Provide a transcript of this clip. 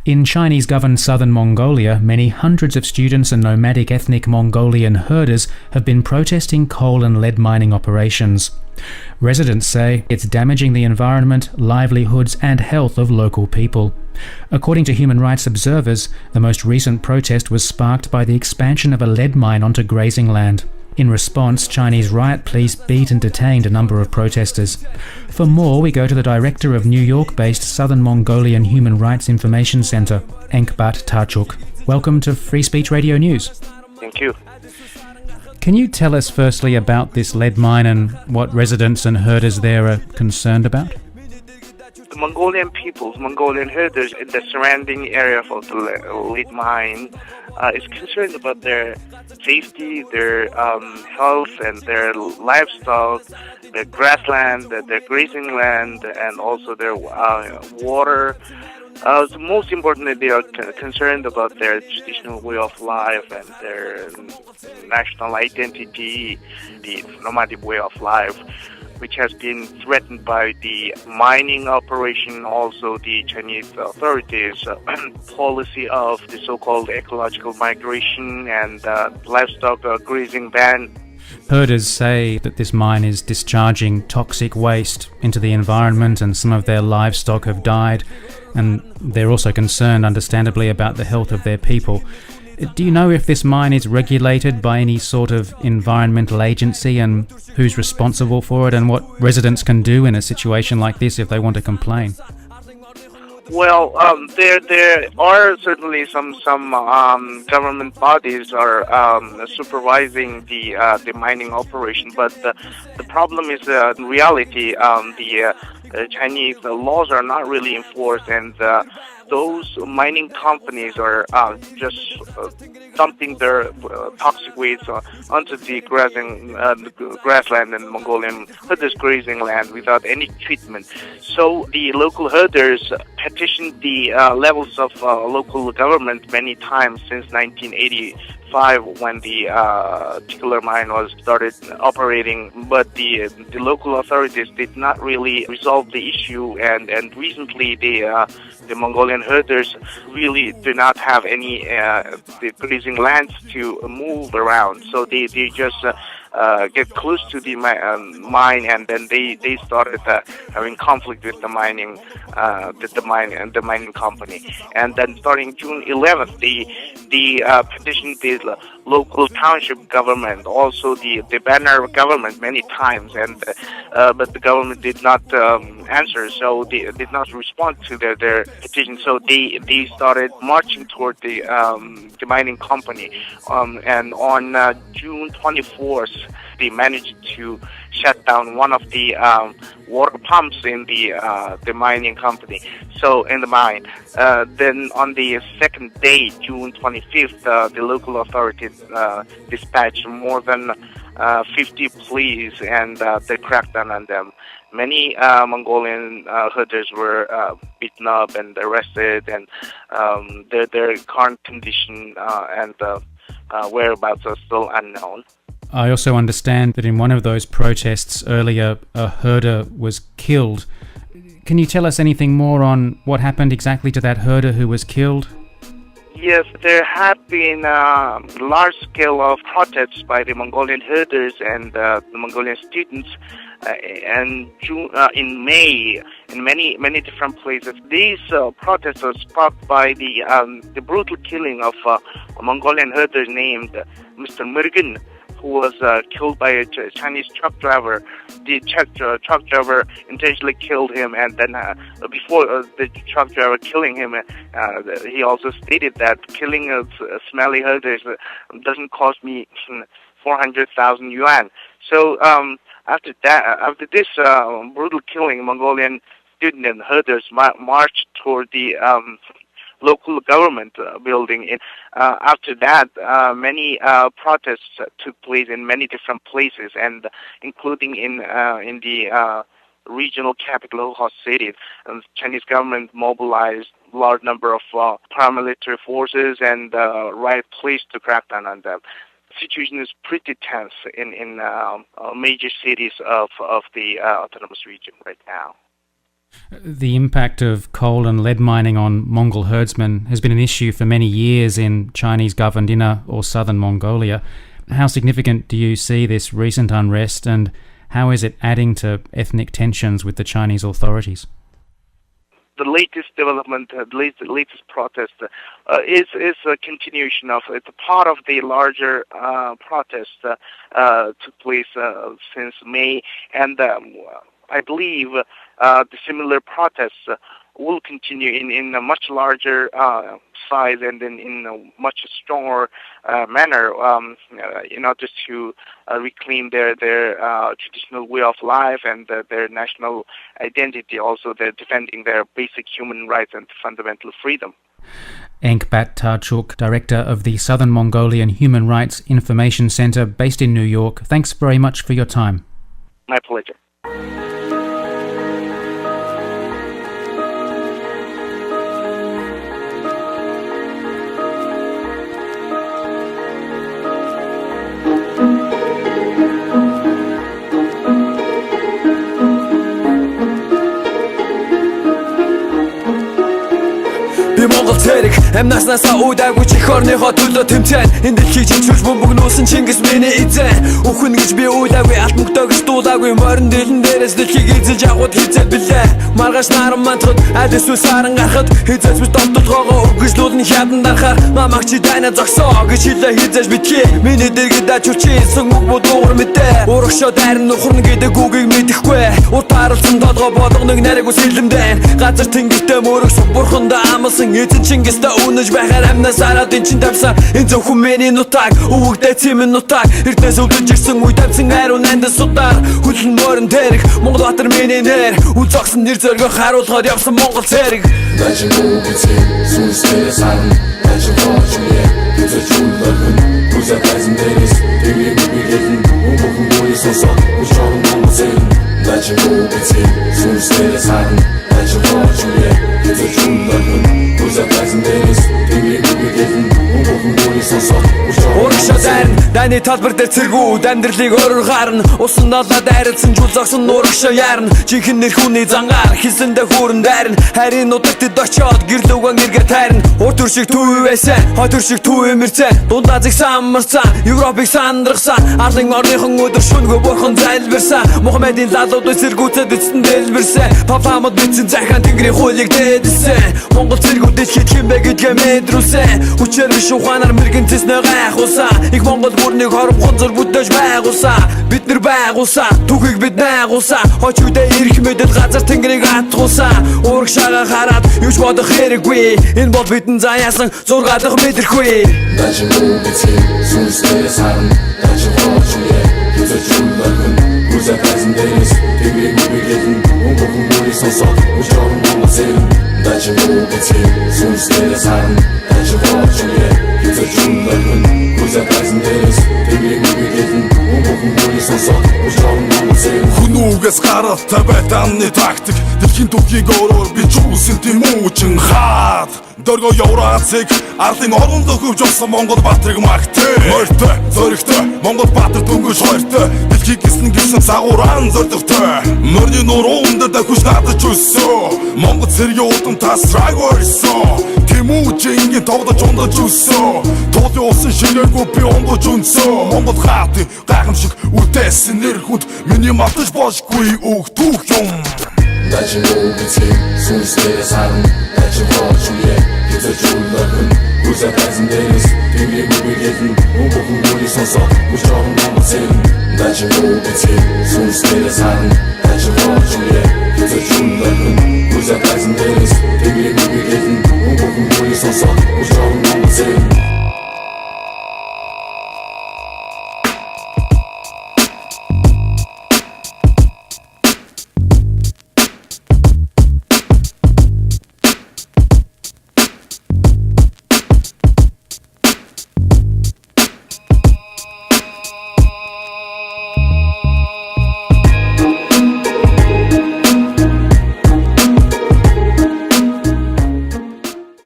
In Chinese-governed southern Mongolia, many hundreds of students and nomadic ethnic Mongolian herders have been protesting coal and lead mining operations. Residents say it's damaging the environment, livelihoods and health of local people. According to human rights observers, the most recent protest was sparked by the expansion of a lead mine onto grazing land. In response, Chinese riot police beat and detained a number of protesters. For more, we go to the director of New York-based Southern Mongolian Human Rights Information Center, Enkbat Tarchuk. Welcome to Free Speech Radio News. Thank you. Can you tell us firstly about this lead mine and what residents and herders there are concerned about? The Mongolian herders in the surrounding area of the lead mine is concerned about their safety, their health, and their livestock, their grassland, their grazing land, and also their water. Most importantly, they are concerned about their traditional way of life and their national identity, the nomadic way of life, which has been threatened by the mining operation, also the Chinese authorities' policy of the so-called ecological migration and livestock grazing ban. Herders say that this mine is discharging toxic waste into the environment and some of their livestock have died, and they're also concerned, understandably, about the health of their people. Do you know if this mine is regulated by any sort of environmental agency and who's responsible for it and what residents can do in a situation like this if they want to complain? Well, there are certainly some government bodies are supervising the mining operation, but the problem is in reality the Chinese laws are not really enforced, and those mining companies are just dumping their toxic waste onto the grassland and Mongolian herders' grazing land without any treatment. So the local herders petitioned the levels of local government many times since 1985 when the particular mine was started operating, but the local authorities did not really resolve the issue, and recently the Mongolian herders really do not have any the grazing lands to move around, so they just get close to the mine, and then they started having conflict with the mining company. And then starting June 11th, the petitioned the local township government, also the banner government many times, and but the government did not answer, so they did not respond to their petition. So they started marching toward the mining company, and on June 24th, they managed to shut down one of the water pumps in the mining company. So in the mine, then on the second day, June 25th, the local authorities dispatched more than 50 police, and they cracked down on them. Many Mongolian herders were beaten up and arrested, and their current condition and whereabouts are still unknown. I also understand that in one of those protests earlier, a herder was killed. Can you tell us anything more on what happened exactly to that herder who was killed? Yes, there have been large scale of protests by the Mongolian herders and the Mongolian students in May in many different places. These protests were sparked by the brutal killing of a Mongolian herder named Mr. Murgen, who was killed by a Chinese truck driver. The truck driver intentionally killed him, and then before the truck driver killing him, he also stated that killing a smelly herders doesn't cost me 400,000 yuan. So after this brutal killing, Mongolian student and herders marched toward the local government building. After that, many protests took place in many different places, and including in the regional capital host cities. And the Chinese government mobilized large number of paramilitary forces and riot police to crack down on them. The situation is pretty tense in major cities of the autonomous region right now. The impact of coal and lead mining on Mongol herdsmen has been an issue for many years in Chinese-governed Inner or Southern Mongolia. How significant do you see this recent unrest, and how is it adding to ethnic tensions with the Chinese authorities? The latest development, the latest protest, is a continuation of. It's a part of the larger protest took place since May, and I believe the similar protests will continue in a much larger size and in a much stronger manner in order to reclaim their traditional way of life and their national identity. Also, they're defending their basic human rights and fundamental freedom. Enkbat Tarchuk, Director of the Southern Mongolian Human Rights Information Center based in New York, thanks very much for your time. My pleasure. Монгол цэрэг амнааснасаа уйдаагүй чих орныхоо төлөө тэмцэн энэ дэлхийг чичүүлж бөмбөгнүүлсэн Чингис миний эзэн үхэн гэж би уйдаагүй алт мөгтөөс дуулаагүй морин дэлэн дээрээс дэлхийг эзэлж авахд хизэл билээ маргааш наран мантахад аль эсвэл саран гарахад хизээс бид доттолгоогоо өгөжлүүлэн хядан дарахаар намайг чи дайна зогсоо гэж хэлээ хизээж битгий миний дэргэд ачуурчин сүг мөг дуугар мэдээ урагшаа дайрн нухарна гэдэг үгийг мэдэхгүй урт харалцсан толгой болгоныг нариг ус хэлэмдэн газар тэнгэртэй мөрөгс бурхандаа амлсан эзэн Чингистэй үнэж байхаар амнаас араад эн чин тавсан энэ зөвхөн миний нутаг өвөгдөө цэмен нутаг эрдэнэс өвдөж ирсэн үе тавсан айруу нандас судаар хүлэн морин дээрх Монгол батар миний нэр үл зогсон нэр зөргөө харуулахад явсан Монгол цэрэг Дажин үгцэн сүнстэй сарн дажин хоочмээ тэзэж үлдэн бүзэ тайзан дээрээс тэвээ бүгэлэн өмгөн бүе сосоо ушорн Монгол цэрэг Дажин үгцэн сүнстэй сарн дажин хоочмээ тэзэж үлдэн Урагшаа дайрн дайны талбар дээр цэргүүд амьдралыг өөрөөр гарна усан далаа дайралсан жул зогсон урагшаа яарна жинхэнэ нэр хүний зангаар хэлсэндээ хүүрэн дайрна харин нутагтд очиод гэрлүүгэн эргээ тайрна урт төр шиг түү байсан хой төр шиг түү эмэрцэн дундаа зэг самарцсан Европыг сандрахсан арлын орныхон өдөр шүнгөө бурхан зайлбарсан Мухаммедийн лалууд цэргүүцэд эцэн дэлбэрсэн папамод битсэн захаан тэнгэрийн хуулийг дээдсэн Монгол цэргүүд дэлхийд хэмбэ гэдгээ мэдрүүлсэн хүчээр биш ухаанаар мэрэгэн тэснэ гайхуулсан их Монгол бүрнийг хором хонзор бүтээж байгуулсан бид нар байгуулсан түүхийг бид найгуулсан хойч үедээ ирэх мэдэл газар тэнгэрийг хатгуулсан урагшаага хараад юуч бодох хэрэггүй энэ бол бидэн заяасан 6 дахь мэдрэхгүй дажин үгцэн сүнстэй сарн дажин хоочмээ тэзэж үлдэн бүзэ тайзан дээрээс тэвээ бүгэлэн өмгөн бүе сосоо ушорн Монгол цэрэг дажин үгцэн сүнстэй сарн дажин хоочмээ тэзэж үлдэн бүзэ тайзан дээрээс тэвээ бүгэлэн өмгөн бүе сосоо ушорн Монгол цэрэг Хүнүүгээс гаралтай байдааны тактик дэлхийн түүхийг өөрөөр бичүүлсэн тийм үучин хаад дөргөө Евразийг арлын оронд өгөвж олсон Монгол баатрыг магтээ морьтой зөрөгтэй Монгол баатар дөнгөж хоёртой дэлхийг гисэн сагууран зордогтой морины нуруунд дахиж надад өссөн Монгол цэргийн удам тасраг өрсөн Тэмүүжингийн тогдож ундаж өссөн туулын усан ширээгүй би онгож өнсөн Монгол хаатын гайхамшиг үдээсэн нэр хүнд миний малтаж бошгүй үг түүх юм дажин үгцэн сүнстэй сарн дажин хоочмээ тэзэж үлдэн бүзэ тайзан дээрээс тэвээ бүгэлэн өмгөн бүе сосоо ушорн Монгол цэрэг дажин үгцэн сүнстэй сарн дажин хоочмээ тэзэж үлдэн бүзэ тайзан дээрээс тэвээ бүгэлэн өмгөн бүе сосоо